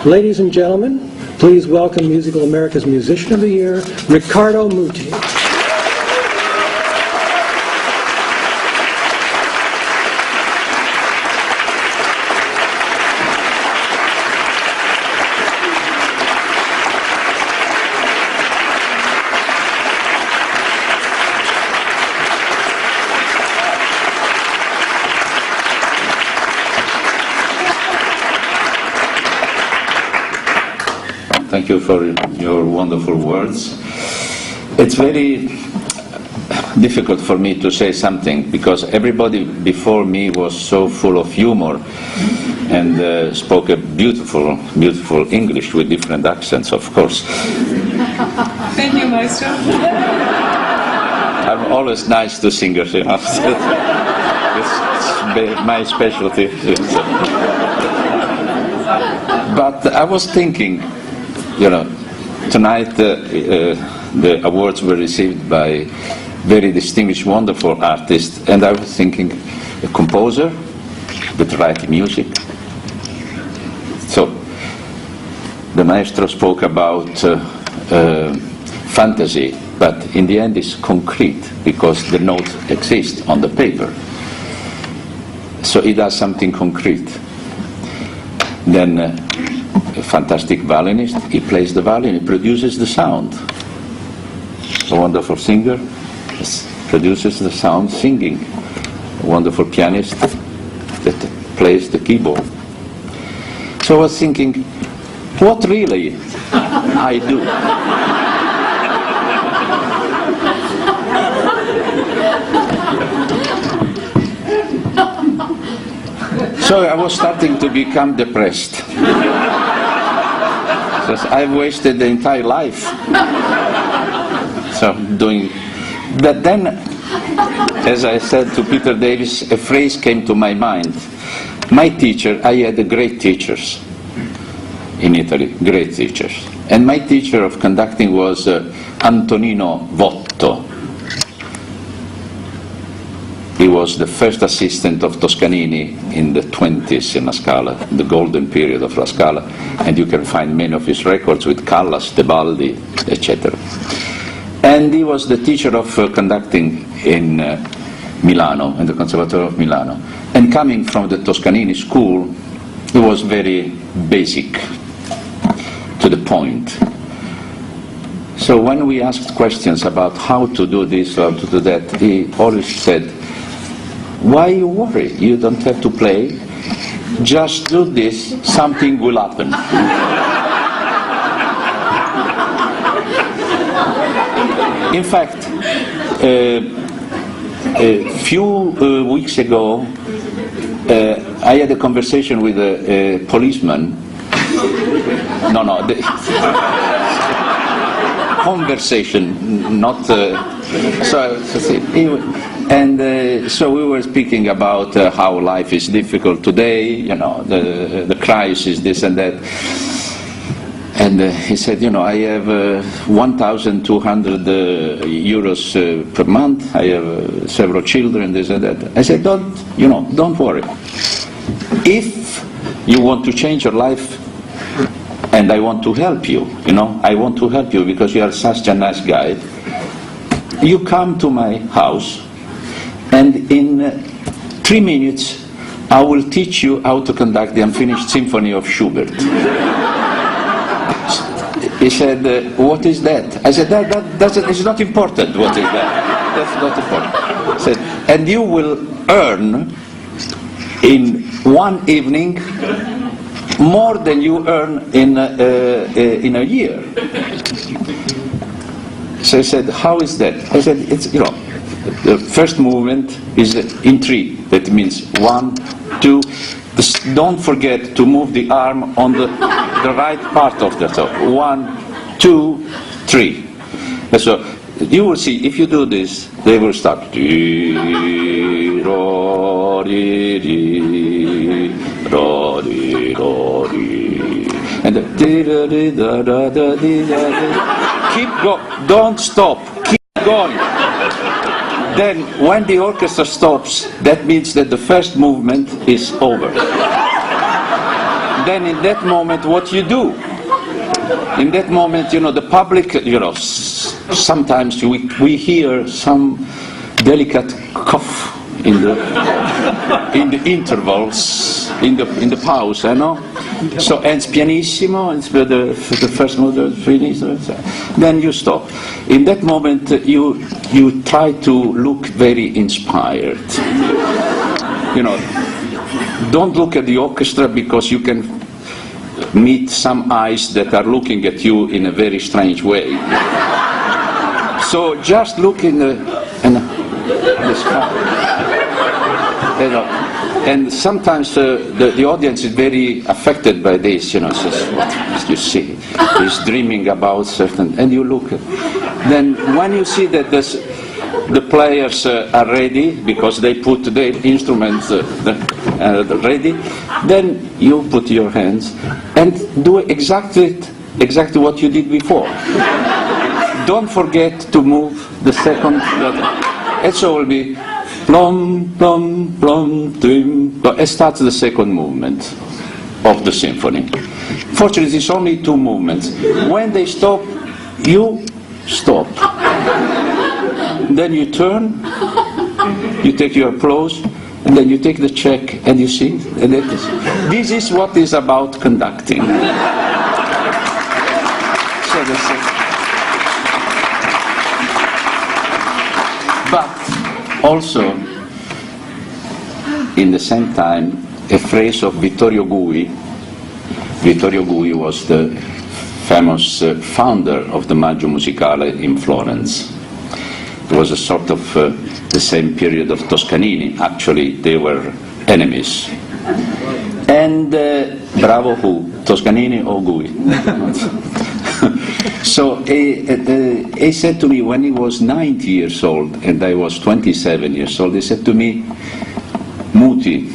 Ladies and gentlemen, please welcome Musical America's Musician of the Year, Riccardo Muti. Thank you for your wonderful words. It's very difficult for me to say something because everybody before me was so full of humor and spoke a beautiful, beautiful English with different accents, of course. Thank you, Maestro. I'm always nice to singers, you know. It's my specialty. But I was thinking, you know, tonight the awards were received by very distinguished, wonderful artists, and I was thinking, a composer with writing music. So, the maestro spoke about fantasy, but in the end it's concrete, because the note exists on the paper. So he does something concrete. Then a fantastic violinist, he plays the violin, he produces the sound. A wonderful singer produces the sound singing. A wonderful pianist that plays the keyboard. So I was thinking, what really I do? So I was starting to become depressed. Because I've wasted the entire life. So doing. But then, as I said to Peter Davis, a phrase came to my mind. My teacher, I had great teachers in Italy, great teachers. And my teacher of conducting was Antonino Votto. He was the first assistant of Toscanini in the 20s in La Scala, the golden period of La Scala, and you can find many of his records with Callas, Tebaldi, etc. And he was the teacher of conducting in Milano, in the Conservatorio of Milano. And coming from the Toscanini school, he was very basic, to the point. So when we asked questions about how to do this or to do that, he always said, why you worry? You don't have to play. Just do this, something will happen. In fact, a few weeks ago, I had a conversation with a policeman. Conversation, not. So we were speaking about how life is difficult today, you know, the crisis, this and that. And he said, you know, I have 1,200 euros per month. I have several children, this and that. I said, don't worry. If you want to change your life, and I want to help you, I want to help you because you are such a nice guy. You come to my house, and in 3 minutes, I will teach you how to conduct the Unfinished Symphony of Schubert. He said, what is that? I said, it's not important, what is that? That's not important. He said, and you will earn in one evening more than you earn in a year. So I said, how is that? I said, it's, the first movement is in 3. That means 1, 2. Don't forget to move the arm on the right part of the top. 1, 2, 3. And so you will see, if you do this, they will start. And keep going, don't stop, keep going. Then when the orchestra stops, that means that the first movement is over. then in that moment, what you do? In that moment, the public, sometimes we hear some delicate cough in the intervals, in the pause, So ends pianissimo, and the first movement pianissimo. Then you stop. In that moment, you try to look very inspired. Don't look at the orchestra, because you can meet some eyes that are looking at you in a very strange way. So just look in the sky. And sometimes the audience is very affected by this, says, what you see? He's dreaming about certain, and you look. Then when you see that the players are ready, because they put their instruments ready, then you put your hands and do exactly what you did before. Don't forget to move the second. And so it will be plum, plum, plum, tim. It starts the second movement of the symphony. Fortunately, it's only two movements. When they stop, you stop. Then you turn, you take your applause, and then you take the check, and you see. And this is what is about conducting. So but also, in the same time, a phrase of Vittorio Gui. Vittorio Gui was the famous founder of the Maggio Musicale in Florence. It was a sort of the same period of Toscanini. Actually, they were enemies. And bravo who? Toscanini or Gui? So he said to me, when he was 90 years old and I was 27 years old, he said to me, Muti,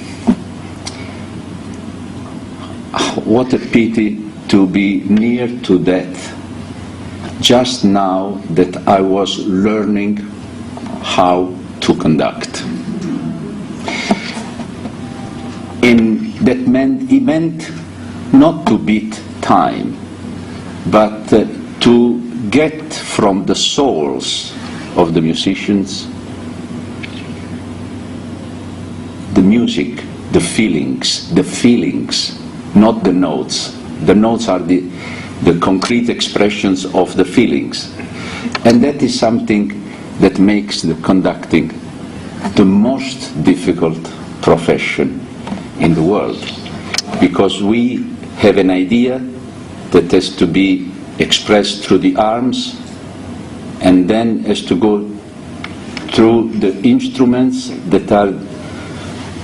what a pity to be near to death just now that I was learning how to conduct. He meant not to beat time, but to get from the souls of the musicians the music, the feelings, not the notes. The notes are the concrete expressions of the feelings. And that is something that makes the conducting the most difficult profession in the world. Because we have an idea that has to be expressed through the arms and then has to go through the instruments that are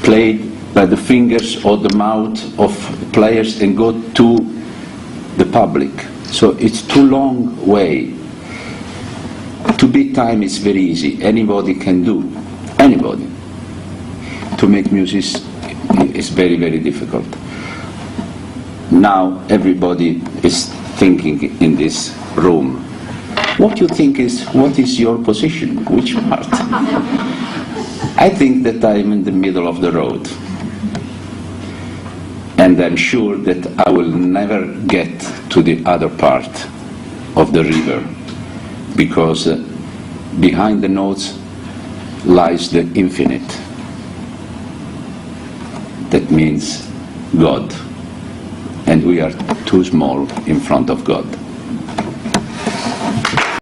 played by the fingers or the mouth of players and go to the public. So it's too long way. To beat time is very easy. Anybody can do. Anybody. To make music is very, very difficult. Now everybody is thinking in this room, what you think is, what is your position? Which part? I think that I'm in the middle of the road. And I'm sure that I will never get to the other part of the river, because behind the notes lies the infinite. That means God. And we are too small in front of God.